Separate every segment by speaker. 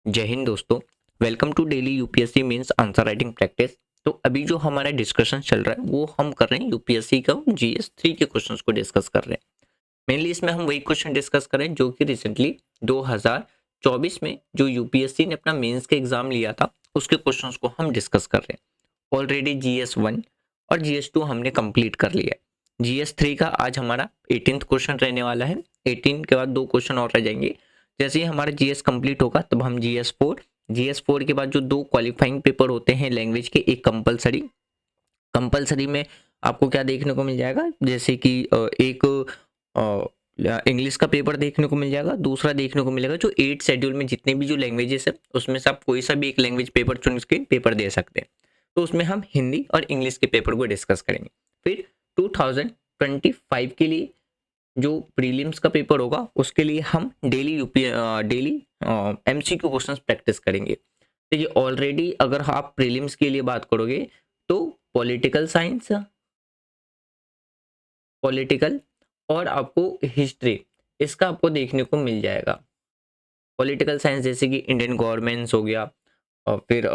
Speaker 1: जय हिंद दोस्तों। Welcome to daily UPSC mains answer writing practice. तो अभी जो हमारा डिस्कशन चल रहा है वो हम कर रहे हैं यूपीएससी का जीएस 3 के क्वेश्चंस को डिस्कस कर रहे हैं। मेनली इसमें हम वही क्वेश्चन डिस्कस कर रहे हैं जो कि रिसेंटली 2024 में जो यूपीएससी ने अपना मेंस का एग्जाम लिया था उसके क्वेश्चंस को हम डिस्कस कर रहे हैं। ऑलरेडी जीएस 1 और जीएस 2 हमने कंप्लीट कर लिया है। जीएस 3 का आज हमारा 18th क्वेश्चन रहने वाला है। 18 के बाद 2 क्वेश्चन और रह जाएंगे। जैसे ही हमारा जीएस कंप्लीट होगा तब हम जीएस 4 के बाद जो 2 क्वालिफाइंग पेपर होते हैं लैंग्वेज के, एक कंपलसरी में आपको क्या देखने को मिल जाएगा, जैसे कि एक इंग्लिश का पेपर देखने को मिल जाएगा। दूसरा देखने को मिलेगा जो 8 शेड्यूल में जितने भी जो लैंग्वेजेस है उसमें से आप कोई सा भी एक लैंग्वेज पेपर चुन के पेपर दे सकते हैं। तो उसमें हम हिंदी और इंग्लिश के पेपर को डिस्कस करेंगे। फिर 2025 के लिए जो प्रीलिम्स का पेपर होगा उसके लिए हम डेली एमसीक्यू क्वेश्चंस प्रैक्टिस करेंगे। तो ये ऑलरेडी अगर आप प्रीलिम्स के लिए बात करोगे तो पॉलिटिकल साइंस, पॉलिटिकल और आपको हिस्ट्री, इसका आपको देखने को मिल जाएगा। पॉलिटिकल साइंस जैसे कि इंडियन गवर्नमेंट्स हो गया और फिर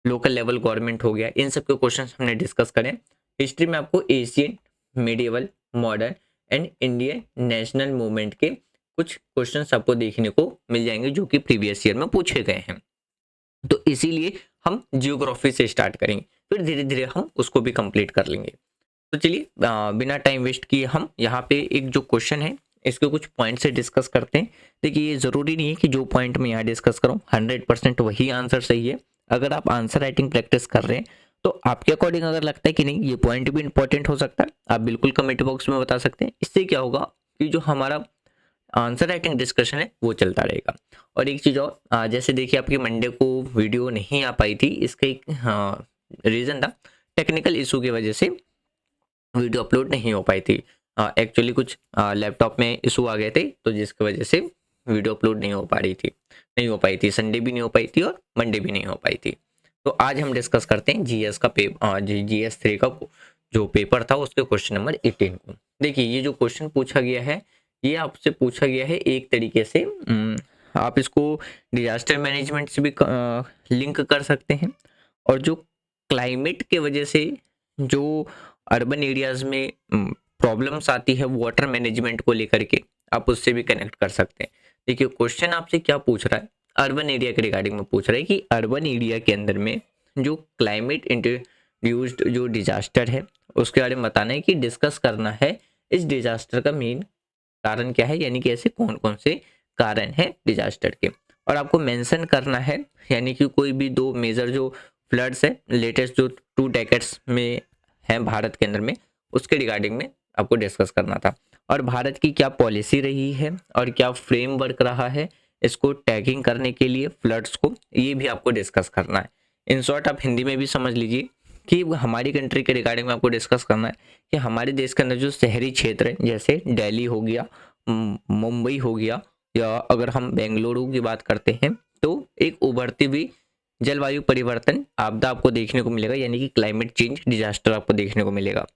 Speaker 1: लोकल लेवल गवर्नमेंट हो गया, इन सब के क्वेश्चन हमने डिस्कस करें। हिस्ट्री में आपको Asian, medieval, modern and Indian national movement के कुछ क्वेश्चंस आपको देखने को मिल जाएंगे जो कि प्रीवियस ईयर में पूछे गए हैं। तो इसीलिए हम जियोग्राफी से स्टार्ट करेंगे, फिर धीरे धीरे हम उसको भी कंप्लीट कर लेंगे। तो चलिए बिना टाइम वेस्ट किए हम यहाँ पे एक जो क्वेश्चन है इसके कुछ पॉइंट से डिस्कस करते हैं। देखिए ये ज़रूरी नहीं है कि जो पॉइंट मैं यहाँ डिस्कस करूँ 100% वही आंसर सही है। अगर आप आंसर राइटिंग प्रैक्टिस कर रहे हैं तो आपके अकॉर्डिंग अगर लगता है कि नहीं ये पॉइंट भी इंपॉर्टेंट हो सकता है, आप बिल्कुल कमेंट बॉक्स में बता सकते हैं। इससे क्या होगा कि जो हमारा आंसर राइटिंग डिस्कशन है वो चलता रहेगा। और एक चीज़ और, जैसे देखिए आपकी मंडे को वीडियो नहीं आ पाई थी, इसका एक रीज़न था टेक्निकल इशू की वजह से वीडियो अपलोड नहीं हो पाई थी। एक्चुअली कुछ लैपटॉप में इशू आ गए थे तो जिसकी वजह से वीडियो अपलोड नहीं हो पाई थी। संडे भी नहीं हो पाई थी और मंडे भी नहीं हो पाई थी। तो आज हम डिस्कस करते हैं जीएस 3 का जो पेपर था उसके क्वेश्चन नंबर 18 को। देखिए ये जो क्वेश्चन पूछा गया है ये आपसे पूछा गया है एक तरीके से, आप इसको डिजास्टर मैनेजमेंट से भी लिंक कर सकते हैं। और जो क्लाइमेट के वजह से जो अर्बन एरियाज में प्रॉब्लम्स आती है वाटर मैनेजमेंट को लेकर के, आप उससे भी कनेक्ट कर सकते हैं। देखिए क्वेश्चन आपसे क्या पूछ रहा है, अर्बन एरिया के रिगार्डिंग में पूछ रहा है कि अर्बन एरिया के अंदर में जो क्लाइमेट इंट्रोड्यूस्ड जो डिजास्टर है उसके बारे में बताना है कि डिस्कस करना है इस डिजास्टर का मेन कारण क्या है, यानी कि ऐसे कौन कौन से कारण है डिजास्टर के। और आपको मेंशन करना है यानी कि कोई भी 2 मेजर जो फ्लड्स है लेटेस्ट जो 2 डेकेड्स में है भारत के अंदर में, उसके रिगार्डिंग में आपको डिस्कस करना था। और भारत की क्या पॉलिसी रही है और क्या फ्रेमवर्क रहा है इसको टैगिंग करने के लिए फ्लड्स को, ये भी आपको डिस्कस करना है। इन शॉर्ट आप हिंदी में भी समझ लीजिए कि हमारी कंट्री के रिगार्डिंग में आपको डिस्कस करना है कि हमारे देश के अंदर जो शहरी क्षेत्र है जैसे दिल्ली हो गया, मुंबई हो गया, या अगर हम बेंगलुरु की बात करते हैं तो एक उभरती हुई जलवायु परिवर्तन आपदा आपको देखने को मिलेगा, यानी कि क्लाइमेट चेंज डिजास्टर आपको देखने को मिलेगा।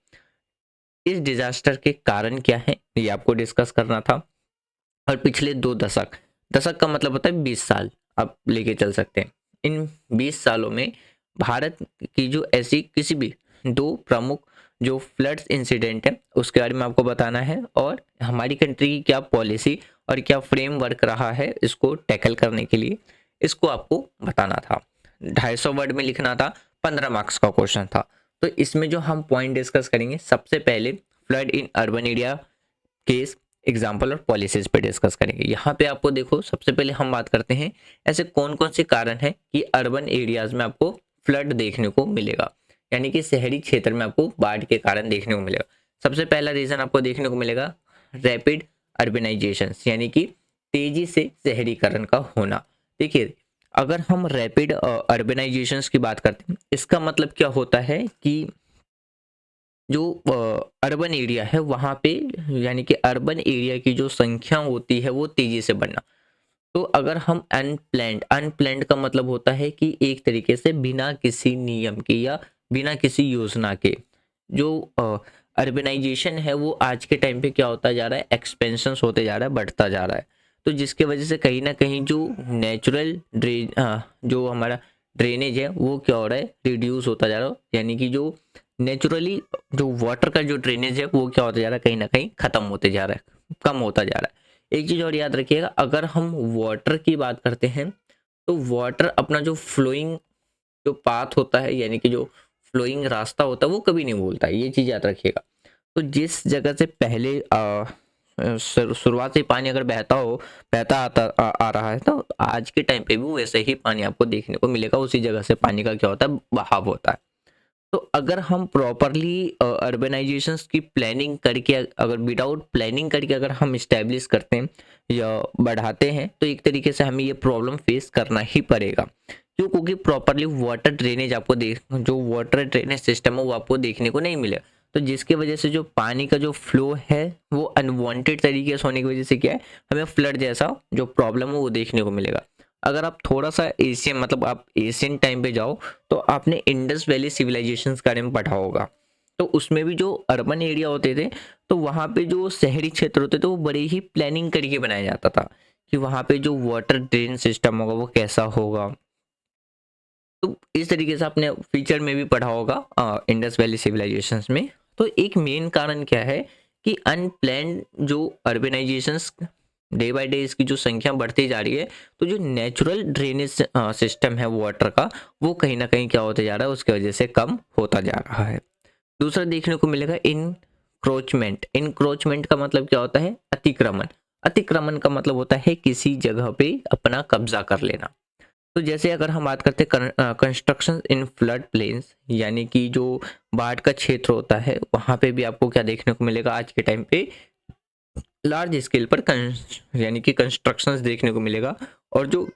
Speaker 1: इस डिजास्टर के कारण क्या है ये आपको डिस्कस करना था। और पिछले 2 दशक, दशक का मतलब होता है 20 साल आप लेके चल सकते हैं। इन 20 सालों में भारत की जो ऐसी किसी भी 2 प्रमुख जो फ्लड्स इंसिडेंट है उसके बारे में आपको बताना है, और हमारी कंट्री की क्या पॉलिसी और क्या फ्रेमवर्क रहा है इसको टैकल करने के लिए, इसको आपको बताना था। 250 वर्ड में लिखना था, 15 मार्क्स का क्वेश्चन था। तो इसमें जो हम पॉइंट डिस्कस करेंगे, सबसे पहले flood in urban area case, example और पॉलिसीज पे डिस्कस करेंगे। यहाँ पे आपको देखो सबसे पहले हम बात करते हैं ऐसे कौन कौन से कारण है कि अर्बन एरियाज में आपको फ्लड देखने को मिलेगा, यानी कि शहरी क्षेत्र में आपको बाढ़ के कारण देखने को मिलेगा। सबसे पहला रीजन आपको देखने को मिलेगा रैपिड अर्बनाइजेशन, यानी कि तेजी से शहरीकरण का होना। देखिए अगर हम रैपिड अर्बनाइजेशन की बात करते हैं इसका मतलब क्या होता है कि जो अर्बन एरिया है वहाँ पे, यानी कि अर्बन एरिया की जो संख्या होती है वो तेजी से बढ़ना। तो अगर हम अनप्लैंड का मतलब होता है कि एक तरीके से बिना किसी नियम के या बिना किसी योजना के जो अर्बनाइजेशन है वो आज के टाइम पे क्या होता जा रहा है, एक्सपेंशन होते जा रहा है, बढ़ता जा रहा है। तो जिसके वजह से कहीं ना कहीं जो नेचुरल जो हमारा ड्रेनेज है वो क्या हो रहा है, रिड्यूस होता जा रहा है। यानी कि जो नेचुरली जो वाटर का जो ड्रेनेज है वो क्या होता जा रहा है, कहीं ना कहीं खत्म होते जा रहा है, कम होता जा रहा है। एक चीज़ और याद रखिएगा, अगर हम वाटर की बात करते हैं तो वाटर अपना जो फ्लोइंग जो पाथ होता है, यानी कि जो फ्लोइंग रास्ता होता है वो कभी नहीं भूलता है, ये चीज़ याद रखिएगा। तो जिस जगह से पहले शुरुआत से पानी अगर बहता आ रहा है, तो आज के टाइम पे भी वैसे ही पानी आपको देखने को मिलेगा, उसी जगह से पानी का क्या होता है, बहाव होता है। तो अगर हम प्रॉपरली अर्बनाइजेशंस की प्लानिंग करके, अगर विदाउट प्लानिंग करके अगर हम इस्टेब्लिश करते हैं या बढ़ाते हैं, तो एक तरीके से हमें ये प्रॉब्लम फेस करना ही पड़ेगा। क्यों? क्योंकि प्रॉपरली वाटर ड्रेनेज आपको जो वाटर ड्रेनेज सिस्टम है वो आपको देखने को नहीं मिलेगा। तो जिसकी वजह से जो पानी का जो फ्लो है वो अनवांटेड तरीके से होने की वजह से क्या है, हमें फ्लड जैसा जो प्रॉब्लम है वो देखने को मिलेगा। अगर आप थोड़ा सा एशियन मतलब आप एशियन टाइम पे जाओ, तो आपने इंडस वैली सिविलाइजेशन के बारे में पढ़ा होगा। तो उसमें भी जो अर्बन एरिया होते थे, तो वहाँ पे जो शहरी क्षेत्र होते थे वो बड़े ही प्लानिंग करके बनाया जाता था कि वहाँ पे जो वाटर ड्रेन सिस्टम होगा वो कैसा होगा। तो इस तरीके से आपने फीचर में भी पढ़ा होगा इंडस वैली सिविलाइजेशंस में। तो एक मेन कारण क्या है कि अनप्लान्ड जो अर्बनाइजेशंस डे बाय डे इसकी जो संख्या बढ़ती जा रही है, तो जो नेचुरल ड्रेनेज सिस्टम है वाटर का वो कहीं ना कहीं क्या होता जा रहा है, उसकी वजह से कम होता जा रहा है। दूसरा देखने को मिलेगा इनक्रोचमेंट। इनक्रोचमेंट का मतलब क्या होता है, अतिक्रमण। अतिक्रमण का मतलब होता है किसी जगह पे अपना कब्जा कर लेना। तो जैसे अगर हम बात करते हैं कंस्ट्रक्शन इन फ्लड प्लेन्स, यानी कि जो बाढ़ का क्षेत्र होता है वहाँ पे भी आपको क्या देखने को मिलेगा, आज के टाइम पे लार्ज स्केल पर यानी कि कंस्ट्रक्शंस देखने को मिलेगा। और जो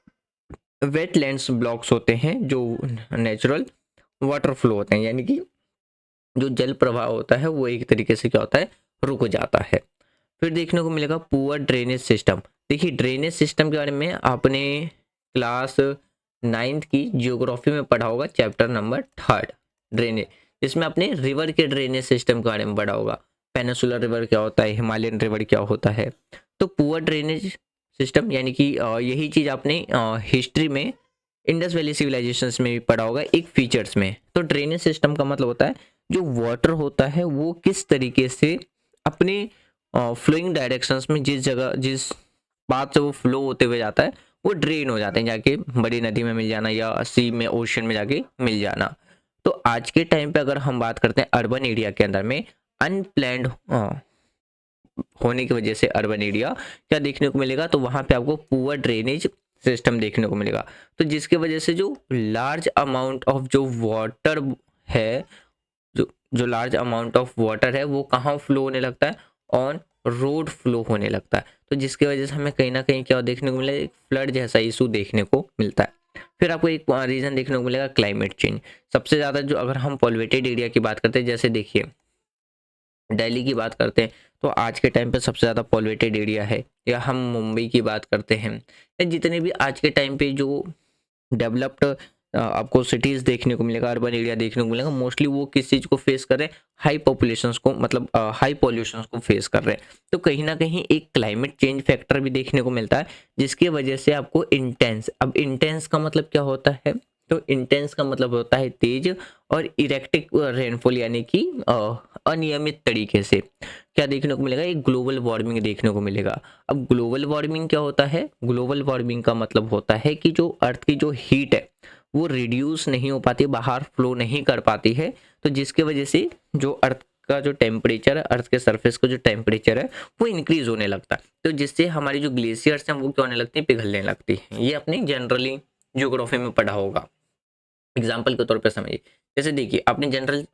Speaker 1: वेटलैंड्स ब्लॉक्स होते हैं, जो नेचुरल वाटर फ्लो होते हैं, यानी कि जो जल प्रवाह होता है वो एक तरीके से क्या होता है, रुक जाता है। फिर देखने को मिलेगा पुअर ड्रेनेज सिस्टम। देखिए ड्रेनेज सिस्टम के बारे में आपने क्लास 9th की जियोग्राफी में पढ़ा होगा, चैप्टर नंबर 3 ड्रेनेज, जिसमें आपने रिवर के ड्रेनेज सिस्टम के बारे में पढ़ा होगा। पेनिसुलर रिवर क्या होता है, हिमालयन रिवर क्या होता है। तो पुअर ड्रेनेज सिस्टम यानी कि यही चीज़ आपने हिस्ट्री में इंडस वैली सिविलाइजेशंस में भी पढ़ा होगा एक फीचर्स में। तो ड्रेनेज सिस्टम का मतलब होता है जो वाटर होता है वो किस तरीके से अपने फ्लोइंग डायरेक्शंस में, जिस जगह जिस पाथ से वो फ्लो होते हुए जाता है वो ड्रेन हो जाते हैं, जाके बड़ी नदी में मिल जाना या सी में, ओशन में जाके मिल जाना। तो आज के टाइम पे अगर हम बात करते हैं अर्बन एरिया के अंदर में अनप्लैंड होने की वजह से अर्बन एरिया क्या देखने को मिलेगा, तो वहां पे आपको पुअर ड्रेनेज सिस्टम देखने को मिलेगा। तो जिसके वजह से जो लार्ज अमाउंट ऑफ जो वाटर है, जो जो लार्ज अमाउंट ऑफ वाटर है वो कहाँ फ्लो होने लगता है, ऑन रोड फ्लो होने लगता है। तो जिसकी वजह से हमें कहीं ना कहीं क्या देखने को मिलेगा, एक फ्लड जैसा इशू देखने को मिलता है। फिर आपको एक रीज़न देखने को मिलेगा, क्लाइमेट चेंज। सबसे ज़्यादा जो अगर हम पॉल्यूटेड एरिया की बात करते हैं, जैसे देखिए दिल्ली की बात करते हैं तो आज के टाइम पे सबसे ज़्यादा पॉल्यूटेड एरिया है, या हम मुंबई की बात करते हैं, या जितने भी आज के टाइम पे जो डेवलप्ड आपको सिटीज़ देखने को मिलेगा, अर्बन एरिया देखने को मिलेगा, मोस्टली वो किस चीज़ को फेस कर रहे हैं, हाई पॉपुलेशंस को, मतलब हाई पॉल्यूशंस को फेस कर रहे हैं। तो कहीं ना कहीं एक क्लाइमेट चेंज फैक्टर भी देखने को मिलता है, जिसकी वजह से आपको इंटेंस, अब इंटेंस का मतलब क्या होता है, तो इंटेंस का मतलब होता है तेज, और इरेक्टिक रेनफॉल यानी कि अनियमित तरीके से क्या देखने को मिलेगा, एक ग्लोबल वार्मिंग देखने को मिलेगा। अब ग्लोबल वार्मिंग क्या होता है, ग्लोबल वार्मिंग का मतलब होता है कि जो अर्थ की जो हीट है वो रिड्यूस नहीं हो पाती, बाहर फ्लो नहीं कर पाती है। तो जिसकी वजह से जो अर्थ का जो टेम्परेचर है, अर्थ के सरफेस का जो टेम्परेचर है वो इंक्रीज होने लगता है। तो जिससे हमारी जो ग्लेशियर्स हैं वो क्या होने लगती है, पिघलने लगती है। ये अपने जनरली ज्योग्राफी में पढ़ा होगा। एग्जाम्पल के तौर पे समझिए, जैसे देखिए आपने जनरल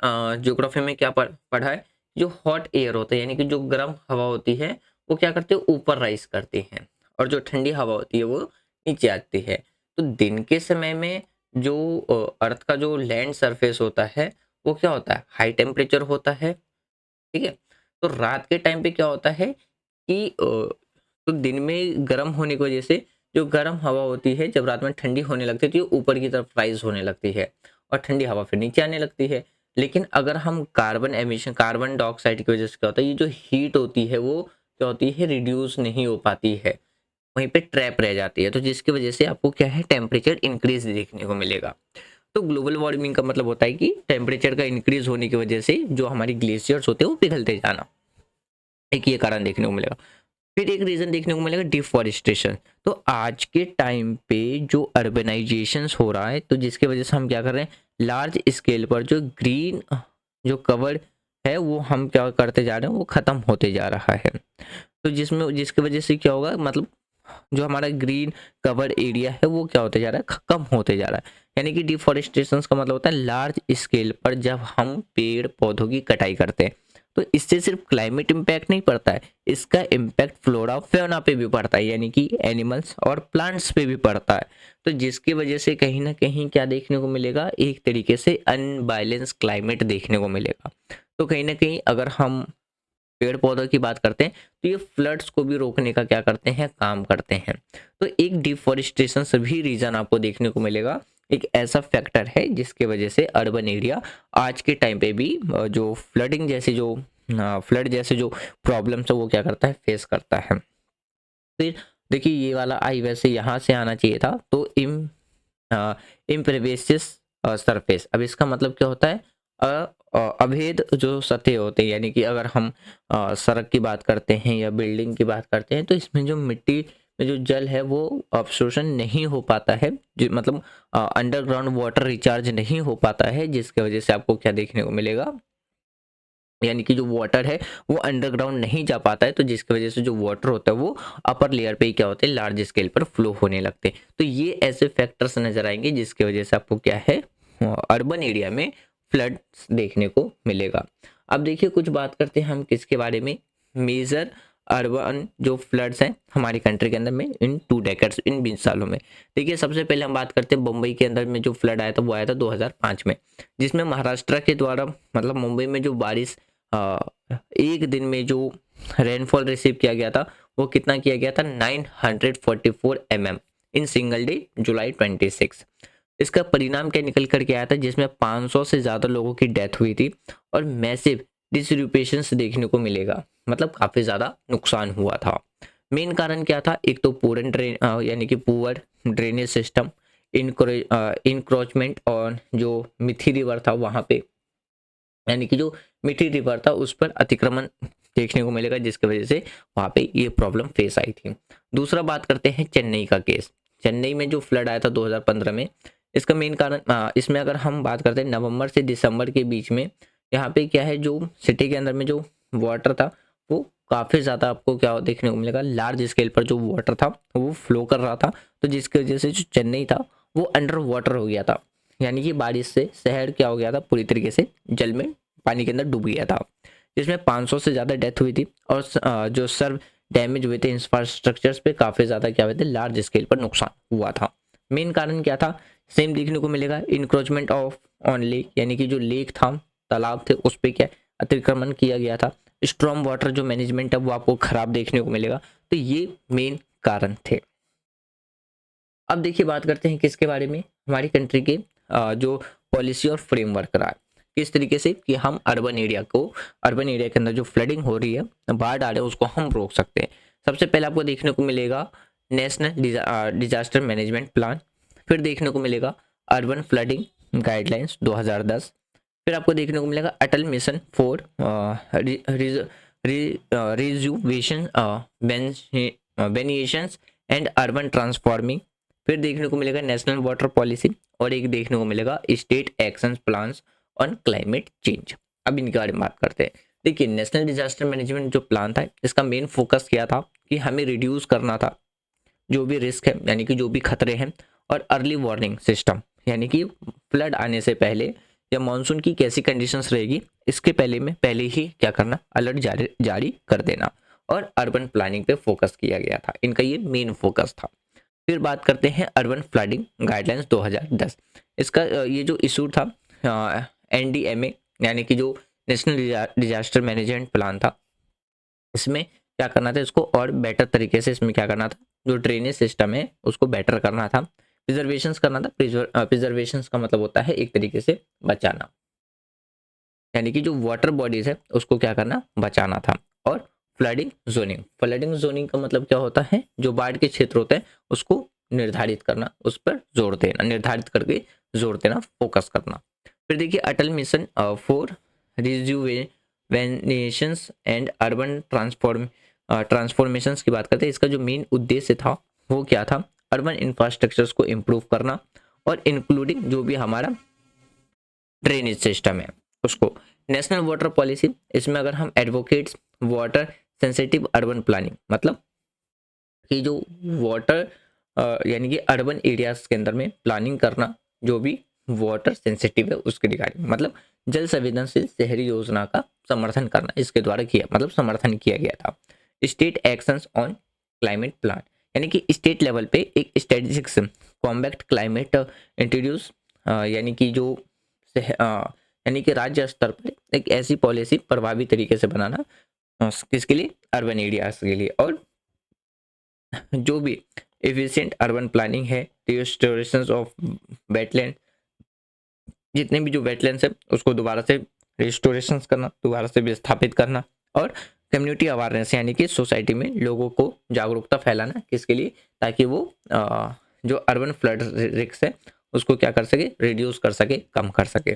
Speaker 1: ज्योग्राफी में क्या पढ़ा है, जो हॉट एयर होता है यानी कि जो गर्म हवा होती है वो क्या करते हैं, ऊपर राइज करती हैं, और जो ठंडी हवा होती है वो नीचे आती है। तो दिन के समय में जो अर्थ का जो लैंड सरफेस होता है वो क्या होता है, हाई टेम्परेचर होता है, ठीक है। तो रात के टाइम पे क्या होता है कि तो दिन में गर्म होने की वजह से जो गर्म हवा होती है जब रात में ठंडी होने लगती है तो ये ऊपर की तरफ राइज होने लगती है, और ठंडी हवा फिर नीचे आने लगती है। लेकिन अगर हम कार्बन एमिशन, कार्बन डाइऑक्साइड की वजह से क्या होता है, ये जो हीट होती है वो क्या होती है, रिड्यूस नहीं हो पाती है। वहीं पे ट्रैप रह जाती है, तो जिसकी वजह से आपको क्या है टेम्परेचर इंक्रीज देखने को मिलेगा। तो ग्लोबल वार्मिंग का मतलब होता है कि टेम्परेचर का इंक्रीज होने की वजह से जो हमारी ग्लेशियर्स होते हैं वो पिघलते जाना, एक ये कारण देखने को मिलेगा। फिर एक रीजन देखने को मिलेगा डिफॉरेस्टेशन। तो आज के टाइम पे जो अर्बनाइजेशन हो रहा है, तो जिसकी वजह से हम क्या कर रहे हैं, लार्ज स्केल पर जो ग्रीन जो कवर है वो हम क्या करते जा रहे हैं, वो खत्म होते जा रहा है। तो जिसमें जिसकी वजह से क्या होगा, मतलब जो हमारा ग्रीन कवर एरिया है वो क्या होते जा रहा है, कम होते जा रहा है। यानी कि डिफॉरेस्टेशन का मतलब होता है लार्ज स्केल पर जब हम पेड़ पौधों की कटाई करते हैं, तो इससे सिर्फ क्लाइमेट इम्पैक्ट नहीं पड़ता है, इसका इम्पैक्ट फ्लोरा फेना पे भी पड़ता है, यानी कि एनिमल्स और प्लांट्स पे भी पड़ता है। तो जिसकी वजह से कहीं ना कहीं क्या देखने को मिलेगा, एक तरीके से अनबैलेंस क्लाइमेट देखने को मिलेगा। तो कहीं ना कहीं अगर हम पेड़ पौधों की बात करते हैं, तो ये फ्लड्स को भी रोकने का क्या करते हैं, काम करते हैं। तो एक डिफॉरेस्टेशन से भी रीजन आपको देखने को मिलेगा, एक ऐसा फैक्टर है जिसके वजह से अर्बन एरिया आज के टाइम पे भी जो फ्लडिंग जैसे जो फ्लड जैसे जो प्रॉब्लम्स है वो क्या करता है, फेस करता है। फिर देखिए ये वाला आई वैसे यहाँ से आना चाहिए था, तो इम्प्रेवेसिस सरफेस। अब इसका मतलब क्या होता है, अभेद जो सतह होते हैं, यानी कि अगर हम सड़क की बात करते हैं या बिल्डिंग की बात करते हैं, तो इसमें जो मिट्टी में जो जल है वो अब्सॉर्प्शन नहीं हो पाता है, जो मतलब अंडरग्राउंड वाटर रिचार्ज नहीं हो पाता है, जिसकी वजह से आपको क्या देखने को मिलेगा, यानी कि जो वाटर है वो अंडरग्राउंड नहीं जा पाता है, तो जिसकी वजह से जो वाटर होता है वो अपर लेयर पे ही क्या होते हैं, लार्ज स्केल पर फ्लो होने लगते हैं। तो ये ऐसे फैक्टर्स नजर आएंगे जिसकी वजह से आपको क्या है, अर्बन एरिया में फ्लड्स देखने को मिलेगा। अब देखिए कुछ बात करते हैं हम किसके बारे में, मेजर अर्बन जो फ्लड्स हैं हमारी कंट्री के अंदर में इन 2 डेकेड्स, इन 20 सालों में। देखिए सबसे पहले हम बात करते हैं मुंबई के अंदर में जो फ्लड आया था, वो आया था 2005 में, जिसमें महाराष्ट्र के द्वारा मतलब मुंबई में जो बारिश एक दिन में जो रेनफॉल रिसीव किया गया था वो कितना किया गया था, 944 mm इन सिंगल डे, जुलाई 26। इसका परिणाम क्या निकल करके आया था, जिसमें 500 से ज़्यादा लोगों की डेथ हुई थी और मैसिव डिसरिपेशंस देखने को मिलेगा, मतलब काफ़ी ज़्यादा नुकसान हुआ था। मेन कारण क्या था, एक तो पुअर ड्रेन यानी कि पुअर ड्रेनेज सिस्टम, इंक्रोचमेंट और जो मिथी रिवर था वहाँ पे, यानी कि जो मिठी रिवर था उस पर अतिक्रमण देखने को मिलेगा, जिसकी वजह से वहाँ पे ये प्रॉब्लम फेस आई थी। दूसरा बात करते हैं चेन्नई का केस। चेन्नई में जो फ्लड आया था 2015 में, इसका मेन कारण इसमें अगर हम बात करते हैं नवंबर से दिसंबर के बीच में, यहाँ पे क्या है, जो सिटी के अंदर में जो वाटर था वो काफ़ी ज़्यादा आपको क्या देखने को मिलेगा, लार्ज स्केल पर जो वाटर था वो फ्लो कर रहा था, तो जिसकी वजह से जो चेन्नई था वो अंडर वाटर हो गया था, यानी कि बारिश से शहर क्या हो गया था, पूरी तरीके से जल में पानी के अंदर डूब गया था, जिसमें 500 से ज़्यादा डेथ हुई थी और जो सर्व डैमेज हुए थे इंफ्रास्ट्रक्चर्स पे काफ़ी ज़्यादा क्या हुए थे, लार्ज स्केल पर नुकसान हुआ था। मेन कारण क्या था, सेम देखने को मिलेगा, इंक्रोचमेंट ऑफ ऑन लेक, यानी कि जो लेक था, तालाब थे, उस पर क्या अतिक्रमण किया गया था। स्ट्रॉम वाटर जो मैनेजमेंट है वो आपको खराब देखने को मिलेगा। तो ये मेन कारण थे। अब देखिए बात करते हैं किसके बारे में, हमारी कंट्री के जो पॉलिसी और फ्रेमवर्क रहा है, किस तरीके से कि हम अर्बन एरिया के अंदर जो फ्लडिंग हो रही है, बाढ़ आ रहे हैं, उसको हम रोक सकते हैं। सबसे पहले आपको देखने को मिलेगा नेशनल डिजास्टर मैनेजमेंट प्लान, फिर देखने को मिलेगा अर्बन फ्लडिंग गाइडलाइंस 2010, फिर आपको देखने को मिलेगा Atal mission for rejuvenation and urban transforming, फिर देखने को मिलेगा नेशनल वाटर पॉलिसी, और एक देखने को मिलेगा state action plans on climate change. अब इनके बारे में बात करते हैं। देखिए नेशनल डिजास्टर मैनेजमेंट जो प्लान था, इसका मेन फोकस क्या था कि हमें रिड्यूस करना था जो भी रिस्क है, यानी कि जो भी खतरे हैं, और अर्ली वार्निंग सिस्टम, यानी कि फ्लड आने से पहले या मानसून की कैसी कंडीशंस रहेगी इसके पहले ही क्या करना, अलर्ट जारी कर देना, और अर्बन प्लानिंग पे फोकस किया गया था, इनका ये मेन फोकस था। फिर बात करते हैं अर्बन फ्लडिंग गाइडलाइंस 2010। इसका ये जो इशू था NDMA, यानी कि जो नेशनल डिजास्टर मैनेजमेंट प्लान था, इसमें क्या करना था, इसको और बेटर तरीके से इसमें क्या करना था, जो ड्रेनेज सिस्टम है उसको बेटर करना था, प्रिजर्वेशंस करना था। प्रिजर्वेशंस का मतलब होता है एक तरीके से बचाना, यानी कि जो वाटर बॉडीज है उसको क्या करना, बचाना था, और फ्लडिंग जोनिंग का मतलब क्या होता है, जो बाढ़ के क्षेत्र होते हैं उसको निर्धारित करना, उस पर जोर देना, निर्धारित करके जोर देना, फोकस करना। फिर देखिए Atal mission for rejuvenations and urban transformations की बात करते हैं। इसका जो मेन उद्देश्य था वो क्या था, अर्बन इंफ्रास्ट्रक्चर्स को इम्प्रूव करना और इंक्लूडिंग जो भी हमारा ड्रेनेज सिस्टम है उसको। नेशनल वाटर पॉलिसी, इसमें अगर हम advocates water sensitive urban planning, मतलब कि जो वाटर यानी कि अर्बन एरियाज के अंदर में प्लानिंग करना जो भी वाटर सेंसिटिव है उसके रिगार्डिंग, मतलब जल संवेदनशील शहरी योजना का समर्थन करना इसके द्वारा किया, मतलब समर्थन किया गया था। State actions on climate plan, यानी कि स्टेट लेवल पे एक स्ट्रेटेजिक्स कॉम्बैक्ट क्लाइमेट इंट्रोड्यूस, यानी कि जो यानी कि राज्य स्तर पर एक ऐसी पॉलिसी प्रभावी तरीके से बनाना किसके लिए, अर्बन एरियाज के लिए। और जो भी एफिशिएंट अर्बन प्लानिंग है, रिस्टोरेशन ऑफ वेटलैंड, जितने भी जो वेटलैंड्स है उसको दोबारा से रिस्टोरेशन करना, दोबारा से विस्थापित करना, और कम्युनिटी अवेयरनेस यानी कि सोसाइटी में लोगों को जागरूकता फैलाना किसके लिए, ताकि वो जो अर्बन फ्लड रिस्क है उसको क्या कर सके, रिड्यूस कर सके, कम कर सके।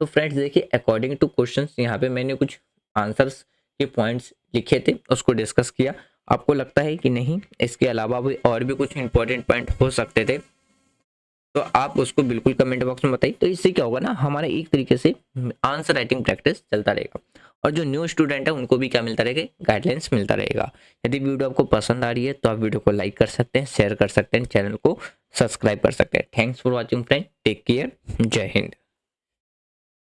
Speaker 1: तो फ्रेंड्स देखिए अकॉर्डिंग टू क्वेश्चंस यहाँ पे मैंने कुछ आंसर्स के पॉइंट्स लिखे थे, उसको डिस्कस किया। आपको लगता है कि नहीं इसके अलावा भी और भी कुछ इंपॉर्टेंट पॉइंट हो सकते थे, तो आप उसको बिल्कुल कमेंट बॉक्स में बताइए। तो इससे क्या होगा ना, हमारा एक तरीके से आंसर राइटिंग प्रैक्टिस चलता रहेगा, और जो न्यू स्टूडेंट है उनको भी क्या मिलता रहेगा, गाइडलाइंस मिलता रहेगा। यदि वीडियो आपको पसंद आ रही है तो आप वीडियो को लाइक कर सकते हैं, शेयर कर सकते हैं, चैनल को सब्सक्राइब कर सकते हैं। Thanks for watching friend, take care, जय हिंद।